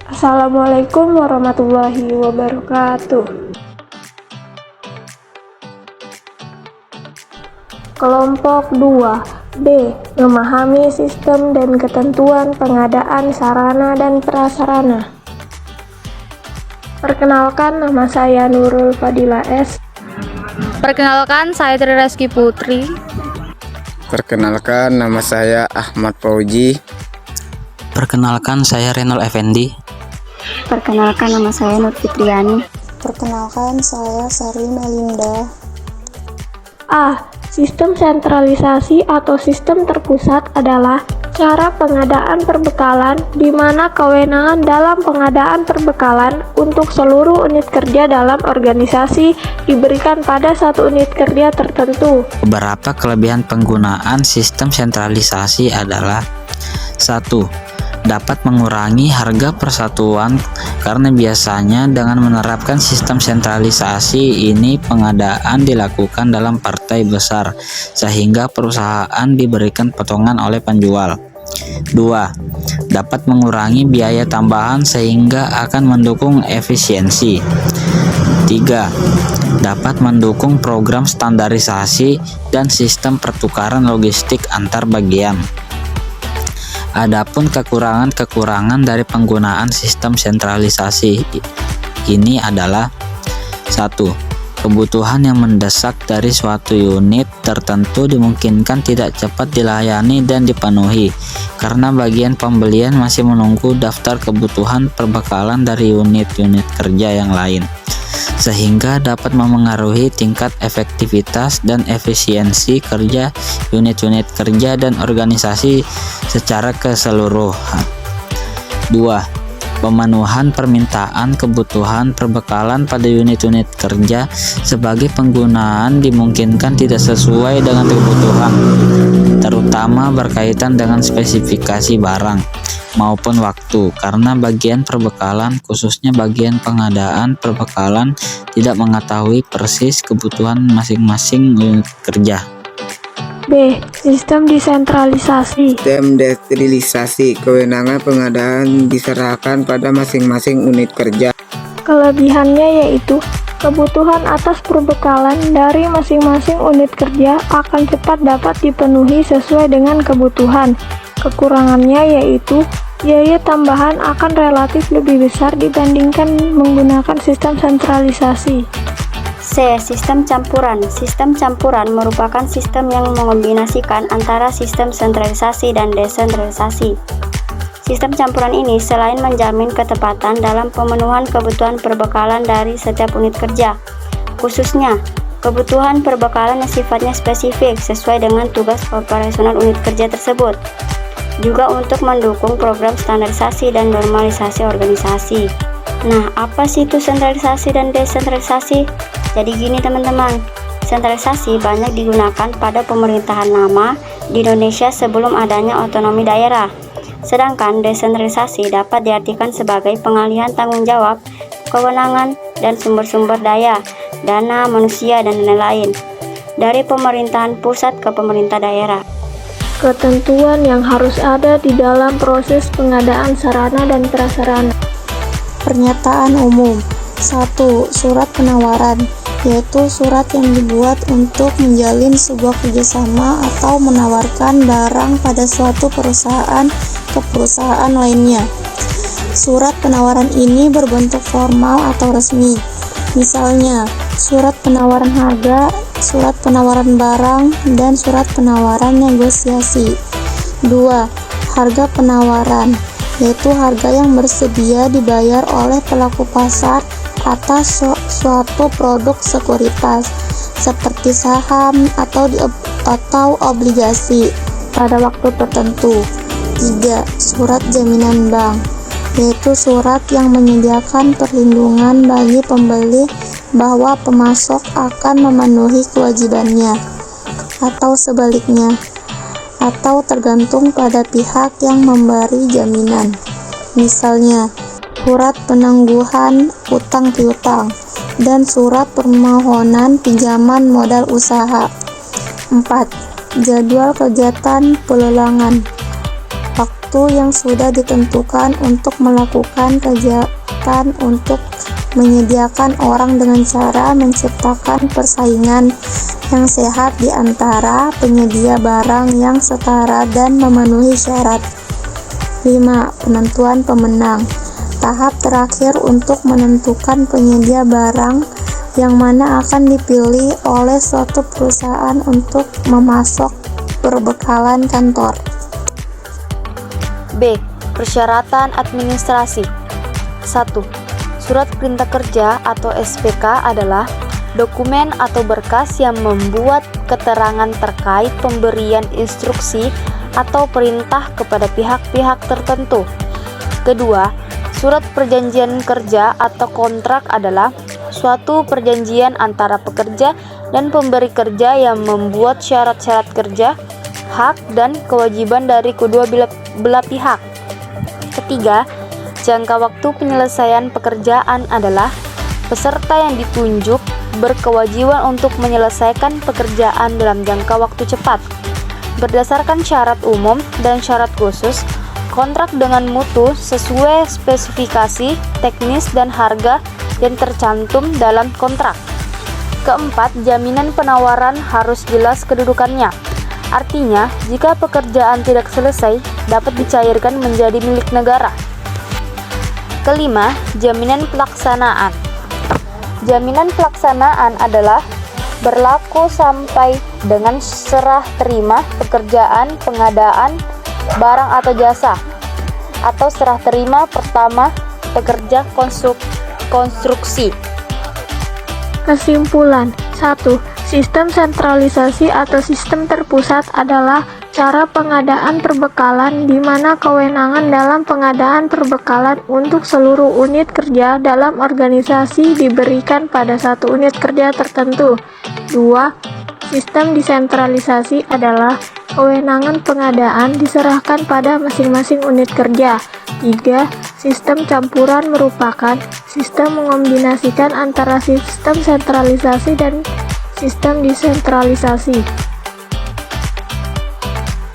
Assalamualaikum warahmatullahi wabarakatuh. Kelompok 2 B. Memahami sistem dan ketentuan pengadaan sarana dan prasarana. Perkenalkan, nama saya Nurul Fadila S. Perkenalkan, saya Tri Reski Putri. Perkenalkan, nama saya Ahmad Fauji. Perkenalkan, saya Renol Effendi. Perkenalkan, nama saya Nur Fitriani. Perkenalkan, saya Sari Melinda. A. Sistem sentralisasi atau sistem terpusat adalah cara pengadaan perbekalan di mana kewenangan dalam pengadaan perbekalan untuk seluruh unit kerja dalam organisasi diberikan pada satu unit kerja tertentu. Beberapa kelebihan penggunaan sistem sentralisasi adalah 1. Dapat mengurangi harga persatuan karena biasanya dengan menerapkan sistem sentralisasi ini pengadaan dilakukan dalam partai besar sehingga perusahaan diberikan potongan oleh penjual. 2. Dapat mengurangi biaya tambahan sehingga akan mendukung efisiensi. 3. Dapat mendukung program standarisasi dan sistem pertukaran logistik antar bagian. Adapun kekurangan-kekurangan dari penggunaan sistem sentralisasi ini adalah 1. Kebutuhan yang mendesak dari suatu unit tertentu dimungkinkan tidak cepat dilayani dan dipenuhi karena bagian pembelian masih menunggu daftar kebutuhan perbekalan dari unit-unit kerja yang lain, sehingga dapat memengaruhi tingkat efektivitas dan efisiensi kerja unit-unit kerja dan organisasi secara keseluruhan. 2. Pemenuhan permintaan kebutuhan perbekalan pada unit-unit kerja sebagai penggunaan dimungkinkan tidak sesuai dengan kebutuhan, terutama berkaitan dengan spesifikasi barang maupun waktu, karena bagian perbekalan, khususnya bagian pengadaan perbekalan, tidak mengetahui persis kebutuhan masing-masing unit kerja. B. Sistem desentralisasi. Sistem desentralisasi, kewenangan pengadaan diserahkan pada masing-masing unit kerja. Kelebihannya yaitu kebutuhan atas perbekalan dari masing-masing unit kerja akan cepat dapat dipenuhi sesuai dengan kebutuhan. Kekurangannya yaitu biaya tambahan akan relatif lebih besar dibandingkan menggunakan sistem sentralisasi. C. Sistem campuran. Sistem campuran merupakan sistem yang mengombinasikan antara sistem sentralisasi dan desentralisasi. Sistem campuran ini selain menjamin ketepatan dalam pemenuhan kebutuhan perbekalan dari setiap unit kerja, khususnya kebutuhan perbekalan yang sifatnya spesifik sesuai dengan tugas operasional unit kerja tersebut, juga untuk mendukung program standarisasi dan normalisasi organisasi. Nah, apa sih itu sentralisasi dan desentralisasi? Jadi gini teman-teman, sentralisasi banyak digunakan pada pemerintahan lama di Indonesia sebelum adanya otonomi daerah. Sedangkan desentralisasi dapat diartikan sebagai pengalihan tanggung jawab, kewenangan, dan sumber-sumber daya, dana, manusia, dan lain-lain dari pemerintahan pusat ke pemerintah daerah. Ketentuan yang harus ada di dalam proses pengadaan sarana dan prasarana. Pernyataan umum. 1. Surat penawaran, yaitu surat yang dibuat untuk menjalin sebuah kerjasama atau menawarkan barang pada suatu perusahaan ke perusahaan lainnya. Surat penawaran ini berbentuk formal atau resmi. Misalnya, surat penawaran harga, surat penawaran barang, dan surat penawaran negosiasi. 2. Harga penawaran, yaitu harga yang bersedia dibayar oleh pelaku pasar atas suatu produk sekuritas seperti saham atau obligasi pada waktu tertentu. 3. Surat jaminan bank, yaitu surat yang menyediakan perlindungan bagi pembeli bahwa pemasok akan memenuhi kewajibannya, atau sebaliknya, atau tergantung pada pihak yang memberi jaminan. Misalnya, surat penangguhan utang piutang dan surat permohonan pinjaman modal usaha. 4. Jadwal kegiatan pelelangan, waktu waktu yang sudah ditentukan untuk melakukan kegiatan untuk menyediakan orang dengan cara menciptakan persaingan yang sehat di antara penyedia barang yang setara dan memenuhi syarat. 5. Penentuan pemenang. Tahap terakhir untuk menentukan penyedia barang yang mana akan dipilih oleh suatu perusahaan untuk memasok perbekalan kantor. B. Persyaratan administrasi. 1. Surat perintah kerja atau SPK adalah dokumen atau berkas yang membuat keterangan terkait pemberian instruksi atau perintah kepada pihak-pihak tertentu. Kedua, surat perjanjian kerja atau kontrak adalah suatu perjanjian antara pekerja dan pemberi kerja yang membuat syarat-syarat kerja, hak, dan kewajiban dari kedua belah pihak. Ketiga, jangka waktu penyelesaian pekerjaan adalah peserta yang ditunjuk berkewajiban untuk menyelesaikan pekerjaan dalam jangka waktu cepat. Berdasarkan syarat umum dan syarat khusus, kontrak dengan mutu sesuai spesifikasi, teknis, dan harga yang tercantum dalam kontrak. Keempat, jaminan penawaran harus jelas kedudukannya. Artinya, jika pekerjaan tidak selesai, dapat dicairkan menjadi milik negara. Kelima, jaminan pelaksanaan. Jaminan pelaksanaan adalah berlaku sampai dengan serah terima pekerjaan pengadaan barang atau jasa, atau serah terima pertama pekerja konstruksi. Kesimpulan. 1. Sistem sentralisasi atau sistem terpusat adalah cara pengadaan perbekalan di mana kewenangan dalam pengadaan perbekalan untuk seluruh unit kerja dalam organisasi diberikan pada satu unit kerja tertentu. 2. Sistem desentralisasi adalah kewenangan pengadaan diserahkan pada masing-masing unit kerja. 3. Sistem campuran merupakan sistem mengombinasikan antara sistem sentralisasi dan sistem desentralisasi.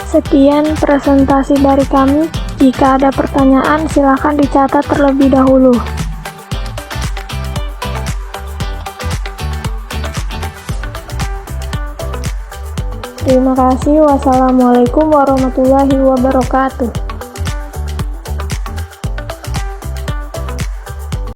Sekian presentasi dari kami. Jika ada pertanyaan, silakan dicatat terlebih dahulu. Terima kasih. Wassalamualaikum warahmatullahi wabarakatuh.